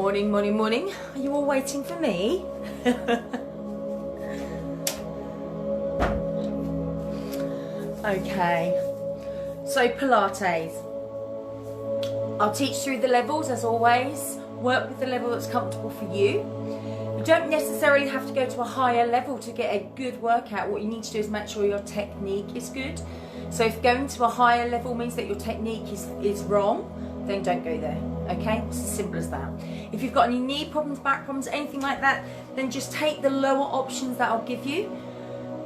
Morning, morning, morning. Are you all waiting for me? Okay, so Pilates. I'll teach through the levels as always. Work with the level that's comfortable for you. You don't necessarily have to go to a higher level to get a good workout. What you need to do is make sure your technique is good. So if going to a higher level means that your technique is wrong, then don't go there, okay? It's as simple as that. If you've got any knee problems, back problems, anything like that, then just take the lower options that I'll give you,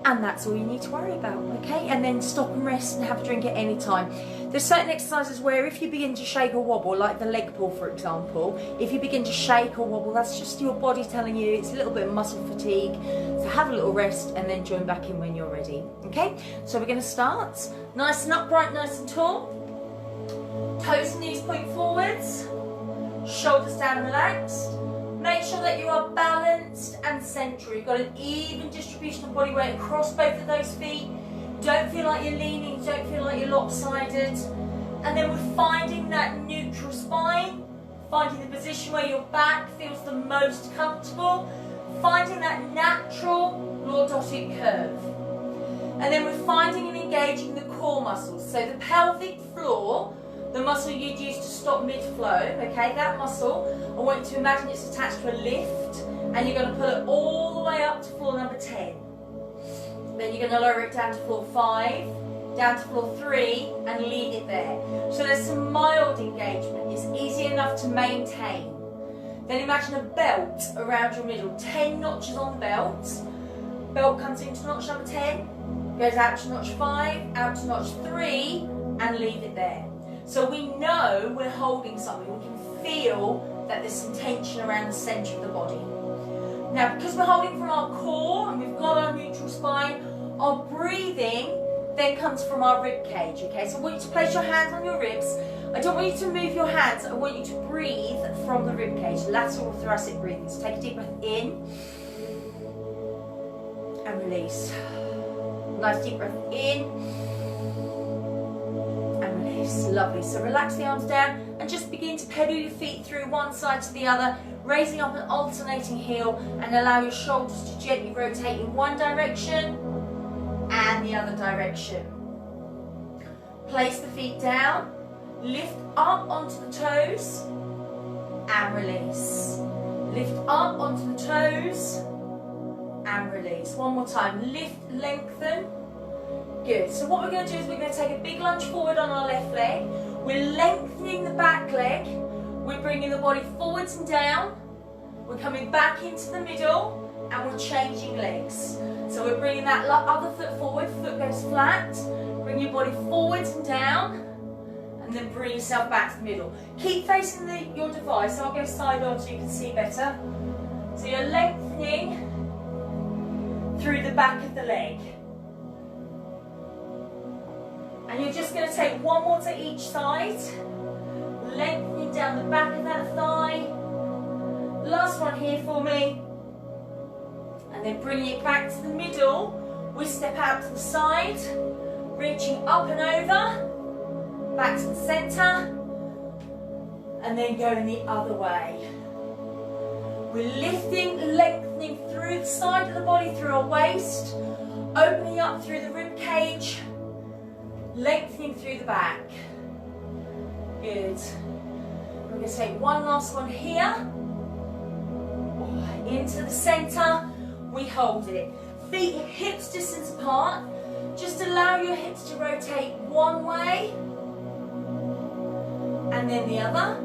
and that's all you need to worry about, okay? And then stop and rest and have a drink at any time. There's certain exercises where if you begin to shake or wobble, like the leg pull for example, if you begin to shake or wobble, that's just your body telling you it's a little bit of muscle fatigue. So have a little rest and then join back in when you're ready, okay? So we're gonna start. Nice and upright, nice and tall. Toes and knees point forwards. Shoulders down and relaxed. Make sure that you are balanced and central. You've got an even distribution of body weight across both of those feet. Don't feel like you're leaning, don't feel like you're lopsided. And then we're finding that neutral spine, finding the position where your back feels the most comfortable, finding that natural lordotic curve. And then we're finding and engaging the core muscles. So the pelvic floor, the muscle you'd use to stop mid-flow, okay, that muscle, I want you to imagine it's attached to a lift, and you're going to pull it all the way up to floor number 10. Then you're going to lower it down to floor 5, down to floor 3, and leave it there. So there's some mild engagement. It's easy enough to maintain. Then imagine a belt around your middle, 10 notches on the belt. Belt comes into notch number 10, goes out to notch 5, out to notch 3, and leave it there. So we know we're holding something. We can feel that there's some tension around the centre of the body. Now, because we're holding from our core and we've got our neutral spine, our breathing then comes from our rib cage, okay? So I want you to place your hands on your ribs. I don't want you to move your hands. I want you to breathe from the rib cage, lateral thoracic breathing. So take a deep breath in and release. Nice deep breath in. Lovely. So relax the arms down and just begin to pedal your feet through one side to the other, raising up an alternating heel, and allow your shoulders to gently rotate in one direction and the other direction. Place the feet down, lift up onto the toes and release. Lift up onto the toes and release. One more time. Lift, lengthen. Good. So what we're going to do is we're going to take a big lunge forward on our left leg. We're lengthening the back leg. We're bringing the body forwards and down. We're coming back into the middle and we're changing legs. So we're bringing that other foot forward, foot goes flat. Bring your body forwards and down and then bring yourself back to the middle. Keep facing your device. I'll go side on so you can see better. So you're lengthening through the back of the leg. And you're just going to take one more to each side, lengthening down the back of that thigh. Last one here for me. And then bringing it back to the middle, we step out to the side, reaching up and over, back to the centre, and then going the other way. We're lifting, lengthening through the side of the body, through our waist, opening up through the rib cage, lengthening through the back. Good. We're going to take one last one here. Into the centre. We hold it. Feet hips distance apart. Just allow your hips to rotate one way and then the other.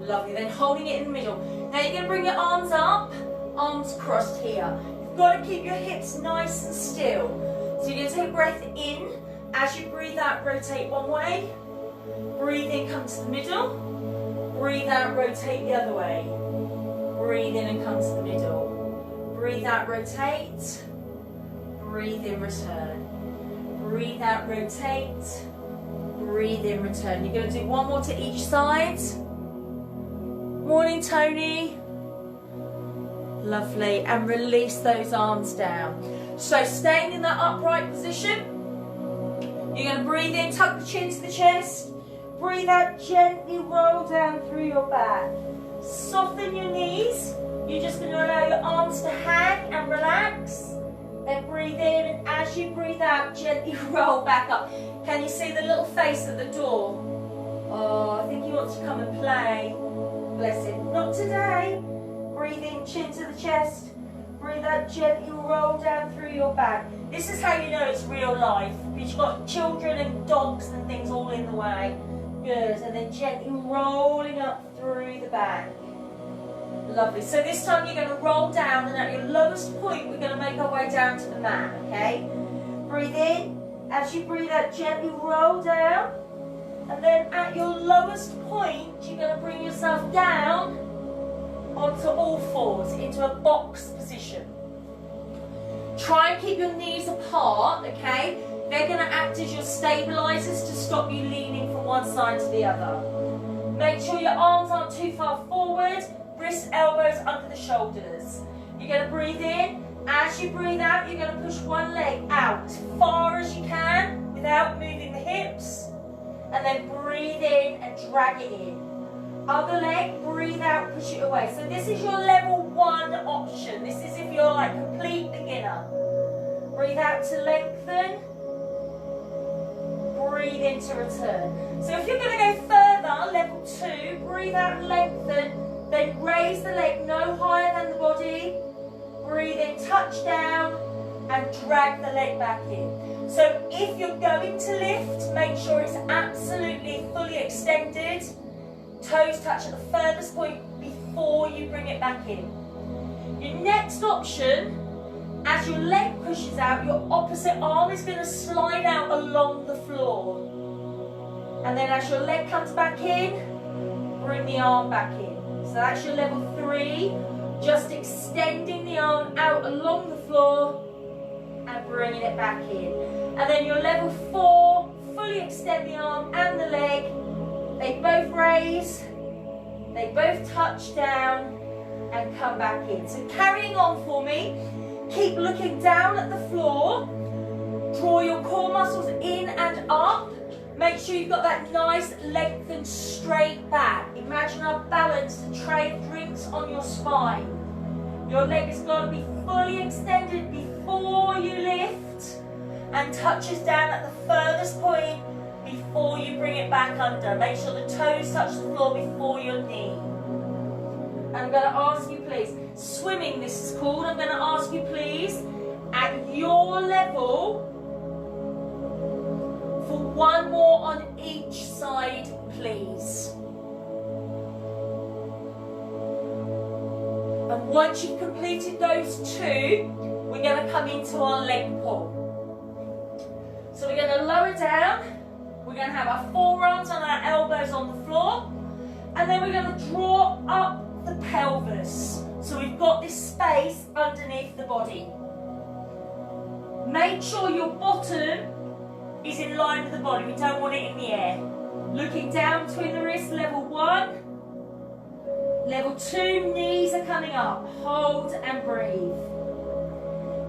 Lovely. Then holding it in the middle. Now you're going to bring your arms up, arms crossed here. You've got to keep your hips nice and still. So you're going to take a breath in. As you breathe out, rotate one way. Breathe in, come to the middle. Breathe out, rotate the other way. Breathe in and come to the middle. Breathe out, rotate. Breathe in, return. Breathe out, rotate. Breathe in, return. You're going to do one more to each side. Morning, Tony. Lovely. And release those arms down. So staying in that upright position, you're going to breathe in, tuck the chin to the chest, Breathe out, gently roll down through your back. Soften your knees. You're just going to allow your arms to hang and relax. Then breathe in, and as you breathe out, gently roll back up. Can you see the little face at the door? Oh, I think he wants to come and play. Bless him. Not today. Breathe in, chin to the chest. Breathe out, gently roll down through your back. This is how you know it's real life, because you've got children and dogs and things all in the way. Good, and then gently rolling up through the back. Lovely. So this time you're going to roll down, and at your lowest point we're going to make our way down to the mat, okay? Breathe in. As you breathe out, gently roll down. And then at your lowest point, you're going to bring yourself down onto all fours, into a box position. Try and keep your knees apart, okay? They're going to act as your stabilizers to stop you leaning from one side to the other. Make sure your arms aren't too far forward, wrists, elbows under the shoulders. You're going to breathe in. As you breathe out, you're going to push one leg out as far as you can without moving the hips. And then breathe in and drag it in. Other leg, breathe out, push it away. So this is your level 1 option. This is if you're like complete beginner. Breathe out to lengthen. Breathe in to return. So if you're going to go further, level 2, breathe out and lengthen. Then raise the leg no higher than the body. Breathe in, touch down, and drag the leg back in. So if you're going to lift, make sure it's absolutely fully extended. Toes touch at the furthest point before you bring it back in. Your next option, as your leg pushes out, your opposite arm is going to slide out along the floor. And then as your leg comes back in, bring the arm back in. So that's your level 3, just extending the arm out along the floor and bringing it back in. And then your level 4, fully extend the arm and the leg. They both raise, they both touch down and come back in. So carrying on for me, keep looking down at the floor, draw your core muscles in and up. Make sure you've got that nice lengthened straight back. Imagine I've balanced a tray of drinks on your spine. Your leg has got to be fully extended before you lift and touches down at the furthest point before you bring it back under. Make sure the toes touch the floor before your knee. I'm going to ask you please, swimming this is called, I'm going to ask you please, at your level, for one more on each side, please. And once you've completed those 2, we're going to come into our leg pull. So we're going to lower down, we're going to have our forearms and our elbows on the floor, and then we're going to draw up the pelvis. So we've got this space underneath the body. Make sure your bottom is in line with the body. We don't want it in the air. Looking down between the wrists, level 1. Level 2, knees are coming up. Hold and breathe.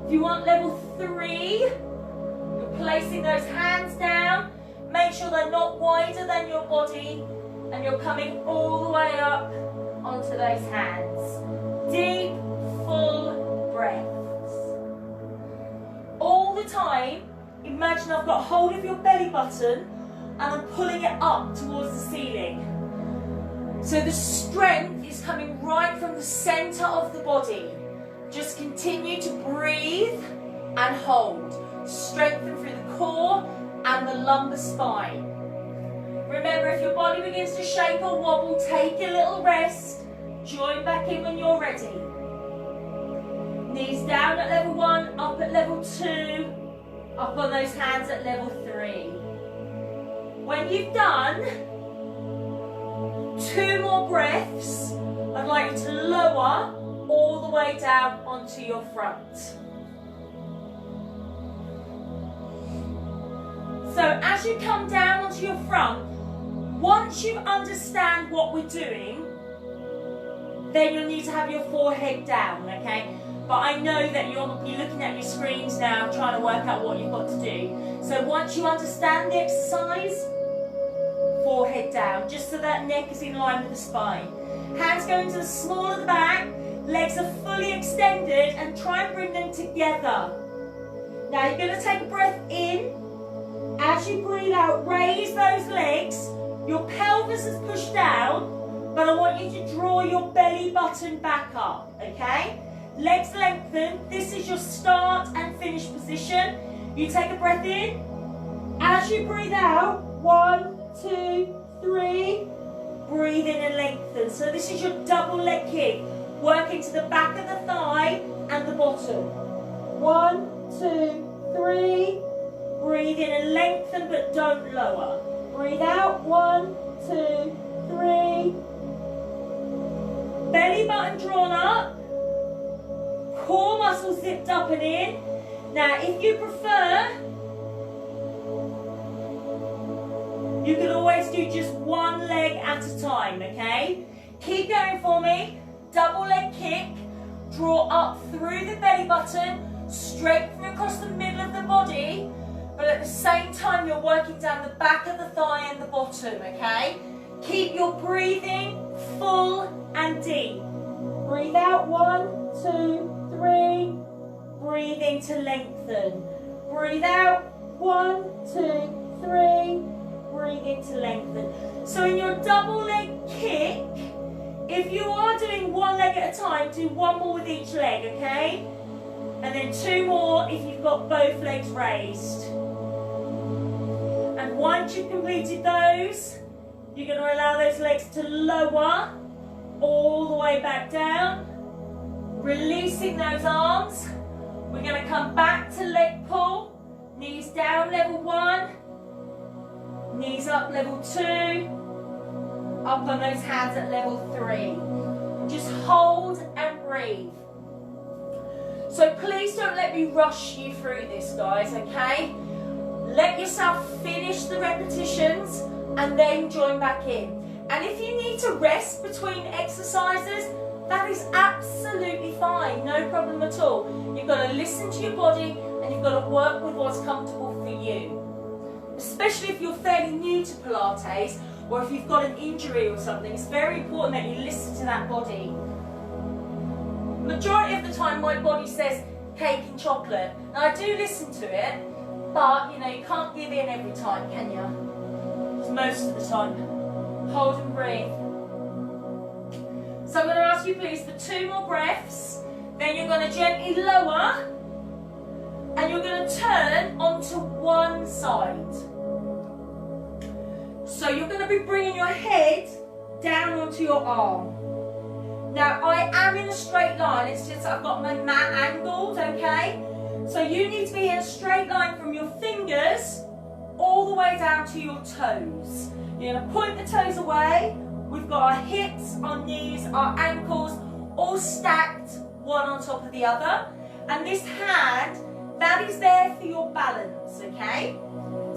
If you want level 3, you're placing those hands down. Make sure they're not wider than your body, and you're coming all the way up onto those hands. Deep, full breaths. All the time, imagine I've got hold of your belly button and I'm pulling it up towards the ceiling. So the strength is coming right from the center of the body. Just continue to breathe and hold. Strengthen through the core and the lumbar spine. Remember, if your body begins to shake or wobble, take a little rest. Join back in when you're ready. Knees down at level 1, up at level 2, up on those hands at level 3. When you've done 2 more breaths, I'd like you to lower all the way down onto your front. So as you come down onto your front, once you understand what we're doing, then you'll need to have your forehead down, okay? But I know that you're looking at your screens now trying to work out what you've got to do. So once you understand the exercise, forehead down, just so that neck is in line with the spine. Hands go into the small of the back, legs are fully extended, and try and bring them together. Now you're going to take a breath in. As you breathe out, raise those legs. Your pelvis is pushed down, but I want you to draw your belly button back up, okay? Legs lengthen. This is your start and finish position. You take a breath in. As you breathe out, 1, 2, 3, breathe in and lengthen. So this is your double leg kick, working to the back of the thigh and the bottom. 1, 2, 3, breathe in and lengthen, but don't lower. Breathe out, 1, 2, 3. Belly button drawn up, core muscles zipped up and in. Now if you prefer, you can always do just one leg at a time, okay? Keep going for me. Double leg kick, draw up through the belly button, straighten across the middle of the body, but at the same time you're working down the back of the thigh and the bottom, okay? Keep your breathing full and deep. Breathe out, 1, 2, 3. Breathe in to lengthen. Breathe out, 1, 2, 3. Breathe in to lengthen. So in your double leg kick, if you are doing one leg at a time, do one more with each leg, okay? And then 2 more if you've got both legs raised. And once you've completed those, you're going to allow those legs to lower all the way back down. Releasing those arms. We're going to come back to leg pull. Knees down, level 1. Knees up, level 2. Up on those hands at level 3. Just hold and breathe. So please don't let me rush you through this, guys, okay? Let yourself finish the repetitions and then join back in. And if you need to rest between exercises, that is absolutely fine, no problem at all. You've got to listen to your body and you've got to work with what's comfortable for you. Especially if you're fairly new to Pilates, or if you've got an injury or something, it's very important that you listen to that body. Majority of the time my body says cake and chocolate. Now I do listen to it, but you know, you can't give in every time, can you? It's most of the time. Hold and breathe. So I'm going to ask you please for 2 more breaths, then you're going to gently lower, and you're going to turn onto one side. So you're going to be bringing your head down onto your arm. Now I am in a straight line, it's just I've got my mat angled, okay? So you need to be in a straight line from your fingers all the way down to your toes. You're going to point the toes away. We've got our hips, our knees, our ankles all stacked one on top of the other. And this hand, that is there for your balance, okay?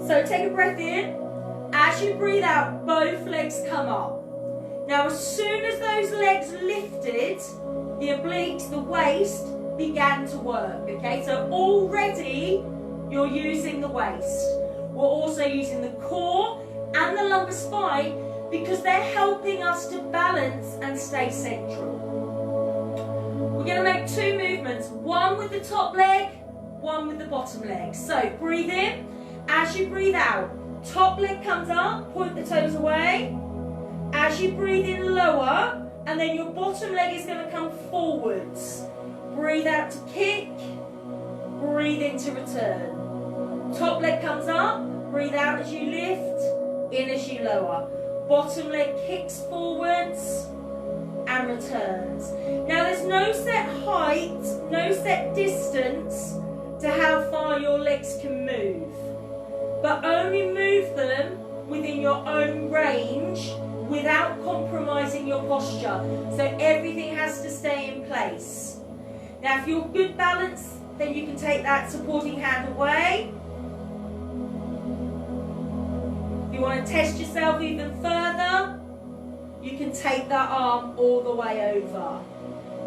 So take a breath in. As you breathe out, both legs come up. Now as soon as those legs lifted, the obliques, the waist, began to work, okay? So already you're using the waist. We're also using the core and the lumbar spine because they're helping us to balance and stay central. We're going to make 2 movements, one with the top leg, one with the bottom leg. So breathe in. As you breathe out, top leg comes up, point the toes away. As you breathe in, lower, and then your bottom leg is going to come forwards. Breathe out to kick, breathe in to return. Top leg comes up, breathe out as you lift, in as you lower. Bottom leg kicks forwards and returns. Now there's no set height, no set distance to how far your legs can move, but only move them within your own range without compromising your posture. So everything has to stay in place. Now if you're good balance, then you can take that supporting hand away. If you want to test yourself even further, you can take that arm all the way over.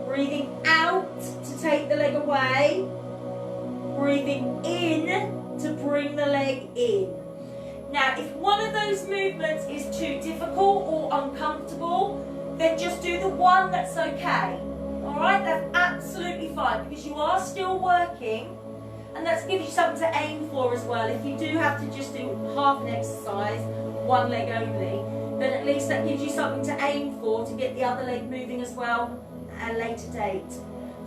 Breathing out to take the leg away. Breathing in to bring the leg in. Now, if one of those movements is too difficult or uncomfortable, then just do the one that's okay. Alright, that's absolutely fine because you are still working, and that gives you something to aim for as well. If you do have to just do half an exercise, one leg only, then at least that gives you something to aim for to get the other leg moving as well at a later date.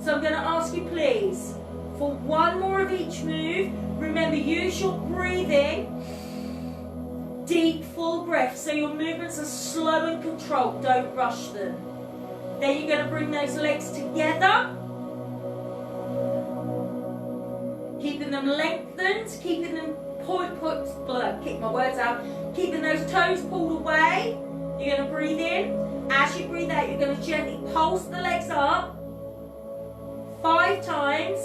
So I'm going to ask you please, for one more of each move, remember use your breathing, deep full breath, so your movements are slow and controlled, don't rush them. Then you're going to bring those legs together, keeping them lengthened, keeping them keeping those toes pulled away. You're going to breathe in. As you breathe out, you're going to gently pulse the legs up 5 times.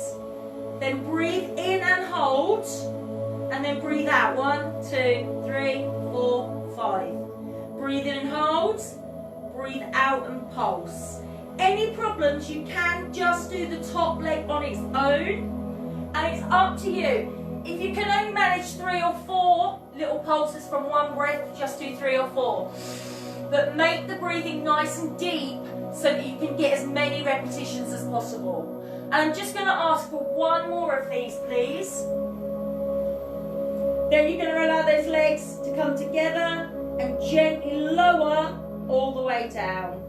Then breathe in and hold. And then breathe out. 1, 2, 3, 4, 5. Breathe in and hold. Breathe out and pulse. Any problems, you can just do the top leg on its own. And it's up to you. If you can only manage 3 or 4 little pulses from one breath, just do 3 or 4. But make the breathing nice and deep so that you can get as many repetitions as possible. And I'm just going to ask for one more of these, please. Then you're going to allow those legs to come together and gently lower all the way down.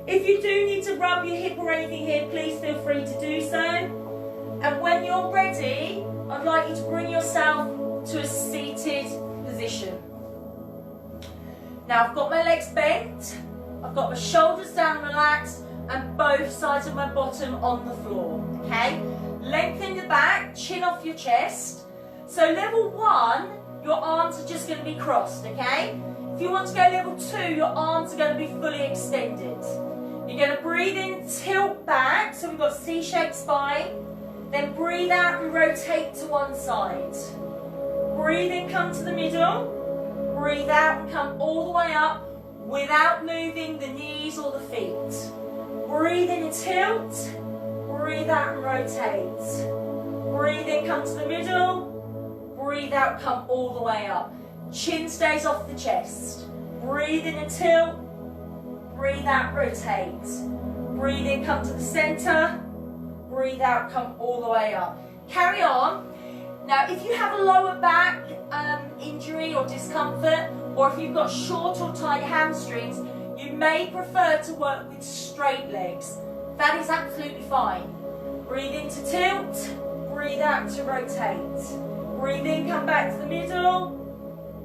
If you do need to rub your hip or anything here, please feel free to do so. And when you're ready, I'd like you to bring yourself to a seated position. Now I've got my legs bent, I've got my shoulders down and relaxed, and both sides of my bottom on the floor, okay? Lengthen the back, chin off your chest. So level 1, your arms are just going to be crossed, okay? If you want to go level 2, your arms are going to be fully extended. You're going to breathe in, tilt back, so we've got C-shaped spine. Then breathe out and rotate to one side. Breathe in, come to the middle. Breathe out and come all the way up without moving the knees or the feet. Breathe in and tilt. Breathe out and rotate. Breathe in, come to the middle. Breathe out, come all the way up. Chin stays off the chest. Breathe in and tilt. Breathe out, rotate. Breathe in, come to the center. Breathe out, come all the way up. Carry on. Now, if you have a lower back injury or discomfort, or if you've got short or tight hamstrings, you may prefer to work with straight legs. That is absolutely fine. Breathe in to tilt. Breathe out to rotate. Breathe in, come back to the middle.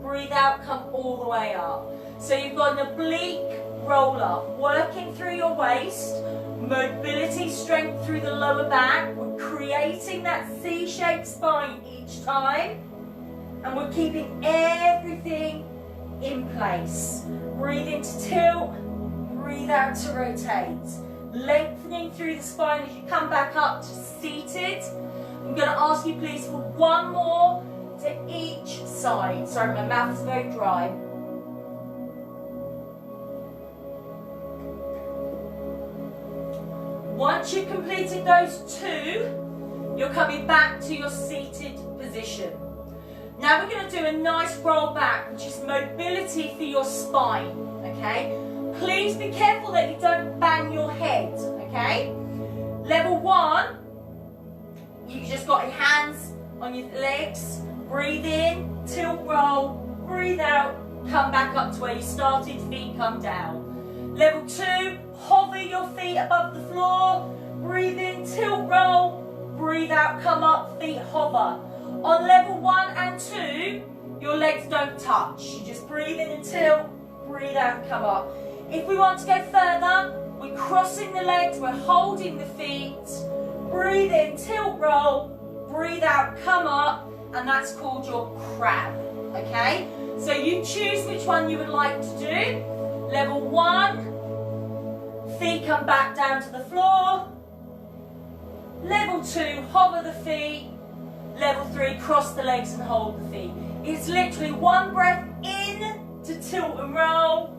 Breathe out, come all the way up. So you've got an oblique roll up, working through your waist, mobility, strength through the lower back. We're creating that C-shaped spine each time, and we're keeping everything in place. Breathe in to tilt, breathe out to rotate. Lengthening through the spine as you come back up to seated. I'm going to ask you please for one more to each side. Sorry, my mouth is very dry. Once you've completed those 2, you're coming back to your seated position. Now we're going to do a nice roll back, which is mobility for your spine, okay? Please be careful that you don't bang your head, okay? Level 1, you've just got your hands on your legs. Breathe in, tilt, roll, breathe out, come back up to where you started, feet come down. Level 2, hover your feet above the floor, breathe in, tilt, roll, breathe out, come up, feet hover. On level 1 and 2, your legs don't touch. You just breathe in and tilt, breathe out, come up. If we want to go further, we're crossing the legs, we're holding the feet, breathe in, tilt, roll, breathe out, come up, and that's called your crab, okay? So you choose which one you would like to do. Level 1, feet come back down to the floor. Level 2, hover the feet. Level 3, cross the legs and hold the feet. It's literally one breath in to tilt and roll,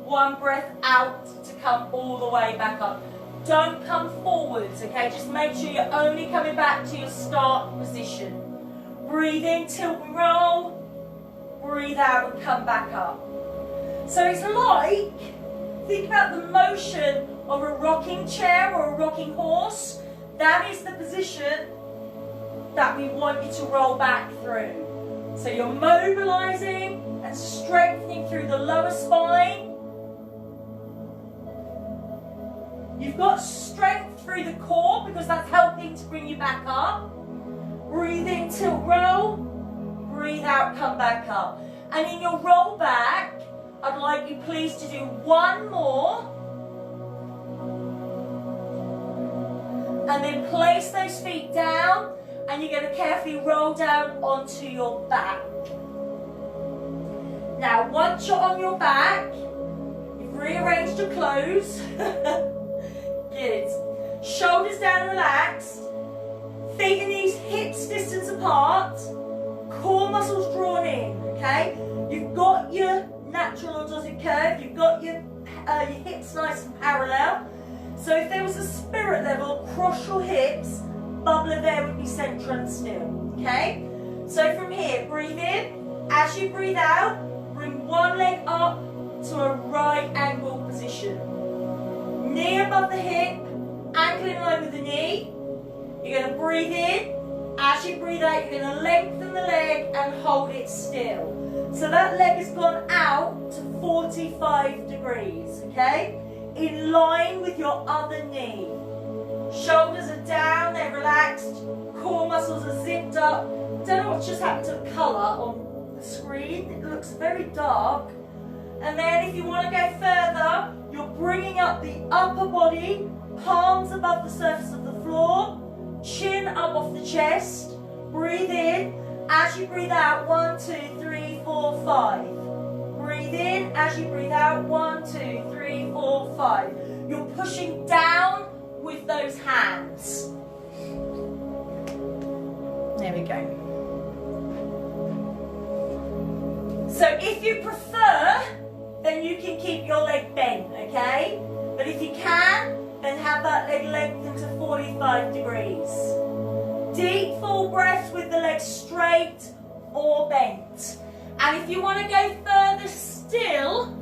one breath out to come all the way back up. Don't come forwards, okay? Just make sure you're only coming back to your start position. Breathe in, tilt and roll. breathe out and come back up. So it's like, think about the motion of a rocking chair or a rocking horse. That is the position that we want you to roll back through. So you're mobilizing and strengthening through the lower spine. You've got strength through the core because that's helping to bring you back up. Breathe in, tilt, roll. Breathe out, come back up. And in your roll back, I'd like you please to do one more. And then place those feet down, and you're going to carefully roll down onto your back. Now, once you're on your back, you've rearranged your clothes. Good. Shoulders down, relaxed. Feet and knees hips distance apart. Core muscles drawn in, okay? You've got your natural orthotic curve. You've got your hips nice and parallel. So if there was a spirit level, cross your hips, bubbler there would be central and still, okay? So from here, breathe in. As you breathe out, bring one leg up to a right angle position. Knee above the hip, ankle in line with the knee. You're going to breathe in. As you breathe out, you're going to lengthen the leg and hold it still. So that leg has gone out to 45 degrees, okay? In line with your other knee. Shoulders are down, they're relaxed. Core muscles are zipped up. I don't know what's just happened to the colour on the screen. It looks very dark. And then if you want to go further, you're bringing up the upper body, palms above the surface of the floor, chin up off the chest. Breathe in. As you breathe out, 1, 2, 3, 4, 5. Breathe in. As you breathe out, 1, 2, 3, 4, 5. You're pushing down with those hands. There we go. So if you prefer, then you can keep your leg bent, okay? But if you can, then have that leg lengthened to 45 degrees. Deep full breaths with the legs straight or bent. And if you want to go further still,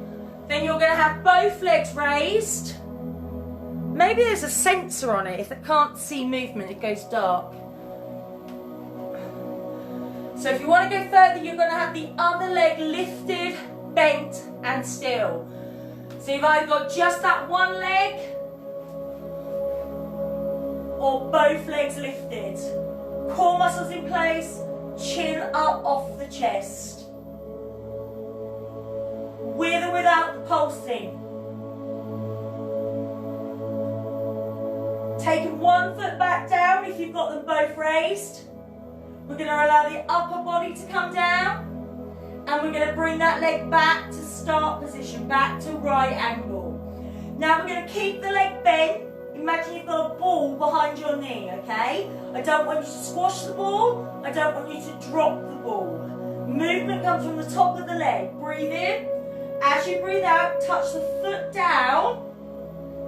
then you're going to have both legs raised. Maybe there's a sensor on it. If it can't see movement, it goes dark. So if you want to go further, you're going to have the other leg lifted, bent and still. So you've either got just that one leg or both legs lifted. Core muscles in place, chin up off the chest. With or without the pulsing. Taking one foot back down if you've got them both raised. We're going to allow the upper body to come down. And we're going to bring that leg back to start position, back to right angle. Now we're going to keep the leg bent. Imagine you've got a ball behind your knee, okay? I don't want you to squash the ball. I don't want you to drop the ball. Movement comes from the top of the leg. Breathe in. As you breathe out, touch the foot down.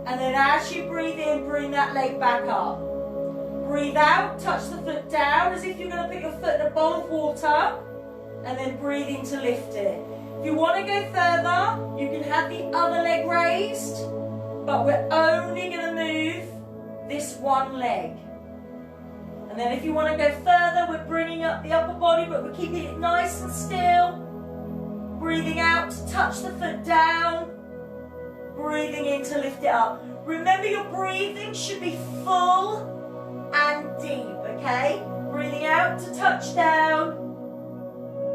And then as you breathe in, bring that leg back up. Breathe out, touch the foot down as if you're going to put your foot in a bowl of water. And then breathe in to lift it. If you want to go further, you can have the other leg raised, but we're only going to move this one leg. And then if you want to go further, we're bringing up the upper body, but we're keeping it nice and still. Breathing out to touch the foot down. Breathing in to lift it up. Remember, your breathing should be full and deep, okay? Breathing out to touch down.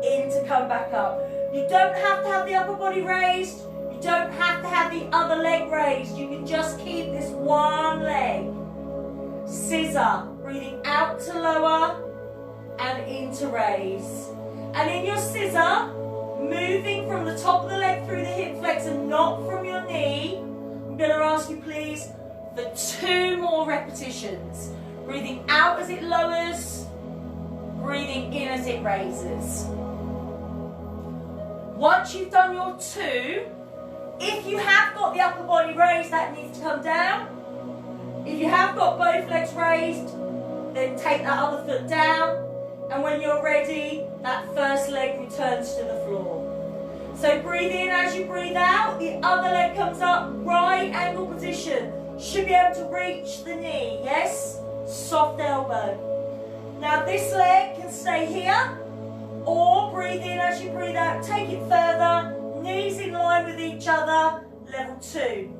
In to come back up. You don't have to have the upper body raised. You don't have to have the other leg raised. You can just keep this one leg. Scissor. Breathing out to lower and in to raise. And in your scissor, moving from the top of the leg through the hip flexor, not from your knee. I'm going to ask you please for 2 more repetitions. Breathing out as it lowers. Breathing in as it raises. Once you've done your 2, if you have got the upper body raised, that needs to come down. If you have got both legs raised, then take that other foot down. And when you're ready, that first leg returns to the floor. So breathe in as you breathe out. The other leg comes up, right angle position. Should be able to reach the knee, yes? Soft elbow. Now this leg can stay here, or breathe in as you breathe out. Take it further, knees in line with each other, level 2.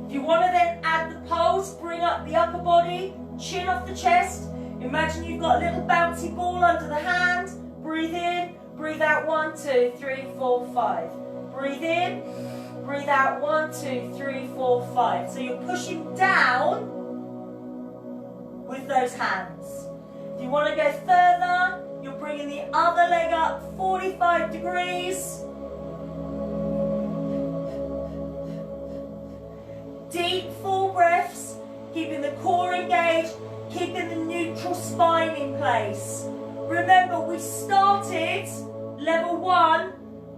If you want to then add the pulse, bring up the upper body, chin off the chest. Imagine you've got a little bouncy ball under the hand. Breathe in, breathe out, 1, 2, 3, 4, 5. Breathe in, breathe out, 1, 2, 3, 4, 5. So you're pushing down with those hands. If you want to go further, you're bringing the other leg up 45 degrees. Deep, full breaths, keeping the core engaged, keeping the neutral spine in place. Remember, we started level 1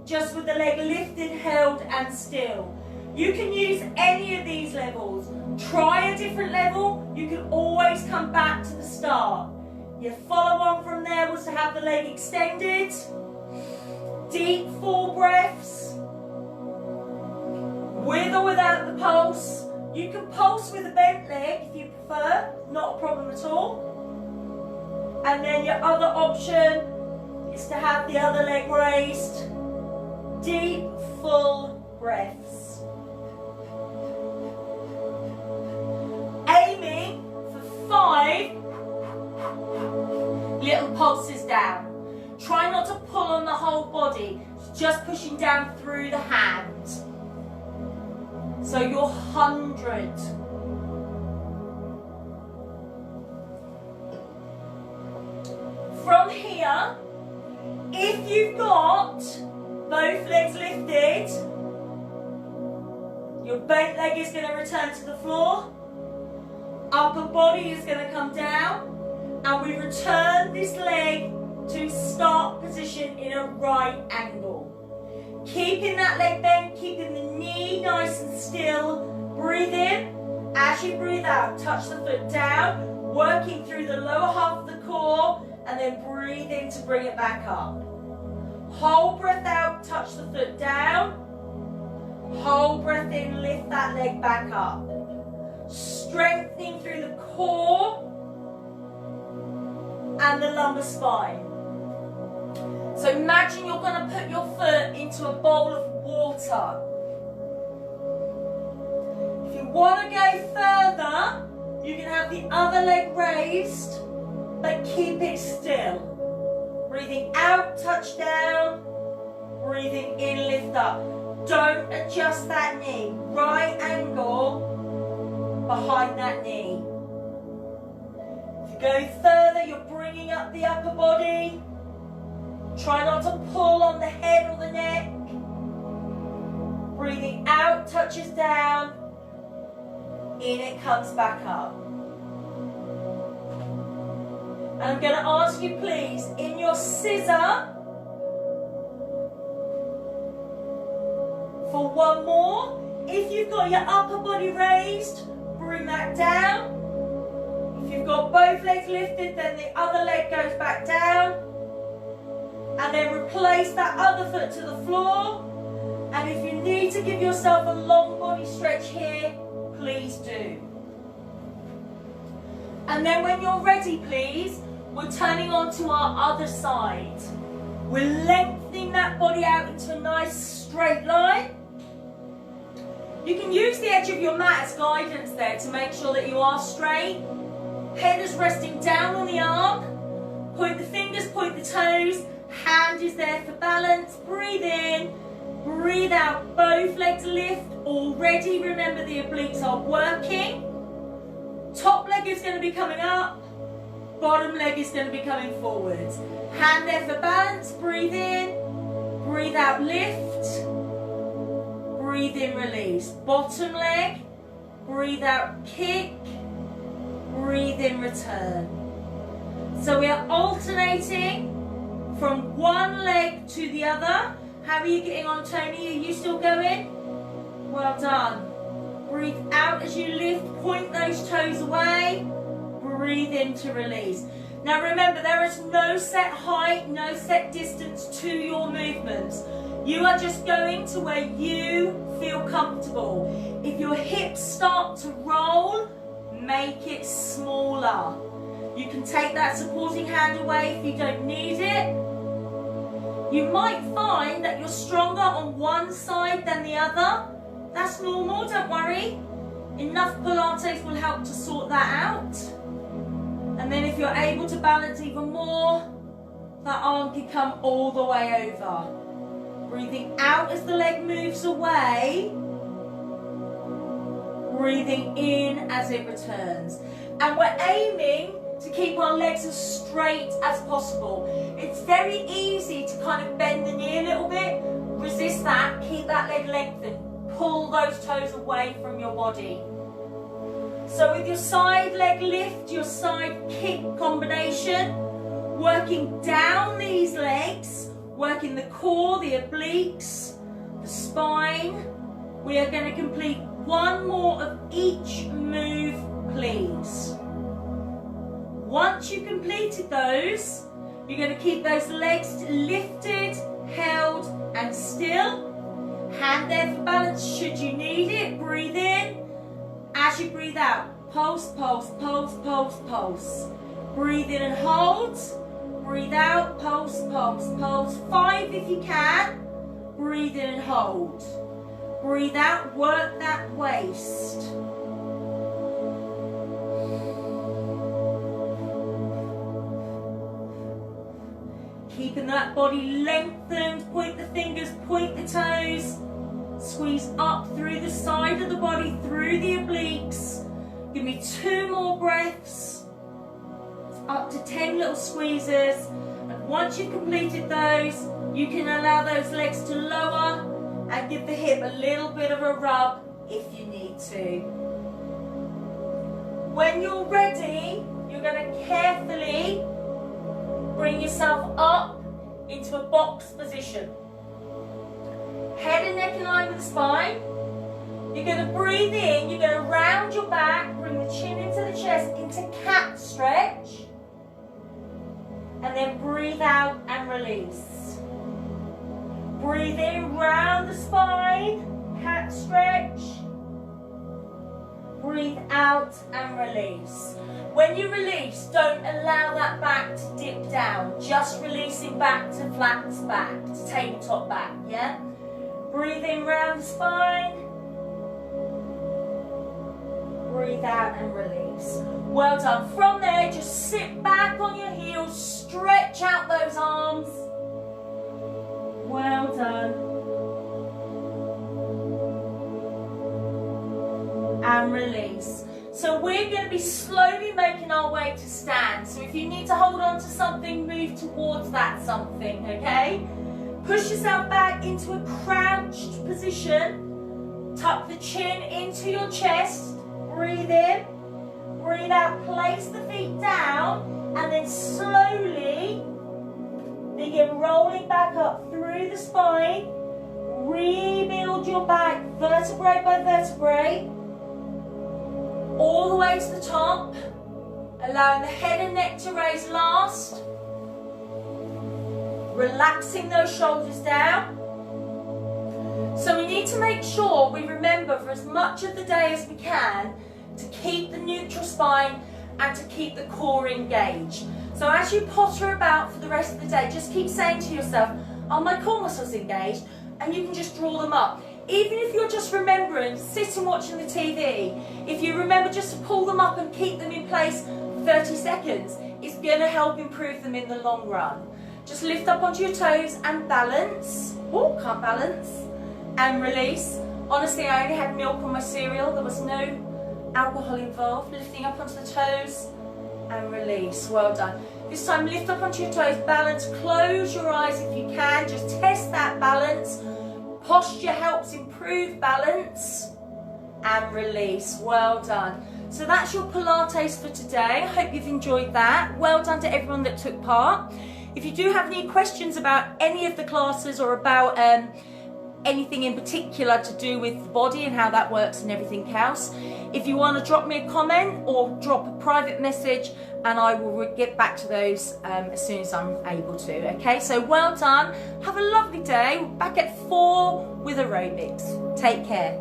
just with the leg lifted, held and still. You can use any of these levels. Try a different level, you can always come back to the start. Your follow on from there was to have the leg extended. Deep, full breaths. With or without the pulse. You can pulse with a bent leg if you prefer, not a problem at all. And then your other option is to have the other leg raised. Deep, full breaths. Aiming for 5 little pulses down. Try not to pull on the whole body, just pushing down through the hand. So you're 100. From here, if you've got both legs lifted, your bent leg is going to return to the floor, upper body is going to come down, and we return this leg to start position in a right angle. Keeping that leg bent, keeping the knee nice and still. Breathe in. As you breathe out, touch the foot down, working through the lower half of the core, and then breathe in to bring it back up. Hold breath out, touch the foot down. Hold breath in, lift that leg back up. Strengthening through the core and the lumbar spine. So imagine you're going to put your foot into a bowl of water. If you want to go further, you can have the other leg raised, but keep it still. Breathing out, touch down. Breathing in, lift up. Don't adjust that knee. Right angle behind that knee. If you go further, you're bringing up the upper body. Try not to pull on the head or the neck. Breathing out, touches down. In, it comes back up. And I'm going to ask you, please, in your scissor, for one more. If you've got your upper body raised, bring that down. If you've got both legs lifted, then the other leg goes back down. And then replace that other foot to the floor. And if you need to give yourself a long body stretch here, please do. And then when you're ready, please, we're turning on to our other side. We're lengthening that body out into a nice straight line. You can use the edge of your mat as guidance there to make sure that you are straight. Head is resting down on the arm. Point the fingers, point the toes. Hand is there for balance. Breathe in, breathe out. Both legs lift. Already remember the obliques are working. Top leg is going to be coming up. Bottom leg is going to be coming forwards. Hand there for balance. Breathe in, breathe out, lift. Breathe in, release. Bottom leg, breathe out, kick. Breathe in, return. So we are alternating from one leg to the other. How are you getting on, Tony? Are you still going? Well done. Breathe out as you lift. Point those toes away. Breathe in to release. Now remember, there is no set height, no set distance to your movements. You are just going to where you feel comfortable. If your hips start to roll, make it smaller. You can take that supporting hand away if you don't need it. You might find that you're stronger on one side than the other. That's normal, don't worry. Enough Pilates will help to sort that out. And then if you're able to balance even more, that arm can come all the way over. Breathing out as the leg moves away. Breathing in as it returns. And we're aiming to keep our legs as straight as possible. It's very easy to kind of bend the knee a little bit. Resist that, keep that leg lengthened. Pull those toes away from your body. So with your side leg lift, your side kick combination, working down these legs, working the core, the obliques, the spine. We are going to complete one more of each move, please. Once you've completed those, you're going to keep those legs lifted, held and still. Hand there for balance should you need it. Breathe in. As you breathe out, pulse, pulse, pulse, pulse, pulse. Breathe in and hold. Breathe out, pulse, pulse, pulse. 5 if you can. Breathe in and hold. Breathe out, work that waist. Keeping that body lengthened, point the fingers, point the toes. Squeeze up through the side of the body, through the obliques. Give me 2 more breaths. Up to 10 little squeezes. And once you've completed those, you can allow those legs to lower and give the hip a little bit of a rub if you need to. When you're ready, you're going to carefully bring yourself up into a box position. Head and neck in line with the spine. You're going to breathe in, you're going to round your back, bring the chin into the chest, into cat stretch. And then breathe out and release. Breathe in, round the spine, cat stretch. Breathe out and release. When you release, don't allow that back to dip down. Just releasing back to flat back, to tabletop back, yeah? Breathe in, round the spine. Breathe out and release. Well done. From there, just sit back on your heels, stretch out those arms. Well done. And release. So we're going to be slowly making our way to stand. So if you need to hold on to something, move towards that something, okay? Push yourself back into a crouched position. Tuck the chin into your chest. Breathe in. Breathe out. Place the feet down. And then slowly begin rolling back up through the spine. Rebuild your back vertebrae by vertebrae. All the way to the top. Allowing the head and neck to raise last. Relaxing those shoulders down. So we need to make sure we remember for as much of the day as we can to keep the neutral spine and to keep the core engaged. So as you potter about for the rest of the day, just keep saying to yourself, are my core muscles engaged? And you can just draw them up. Even if you're just remembering, sitting watching the TV, if you remember just to pull them up and keep them in place for 30 seconds, it's going to help improve them in the long run. Just lift up onto your toes and balance. Oh, can't balance. And release. Honestly, I only had milk on my cereal. There was no alcohol involved. Lifting up onto the toes and release. Well done. This time, lift up onto your toes, balance. Close your eyes if you can. Just test that balance. Posture helps improve balance. And release. Well done. So that's your Pilates for today. I hope you've enjoyed that. Well done to everyone that took part. If you do have any questions about any of the classes or about anything in particular to do with the body and how that works and everything else, If you want to drop me a comment or drop a private message, and I will get back to those as soon as I'm able to. Okay, so well done. Have a lovely day. Back at 4 with aerobics. Take care.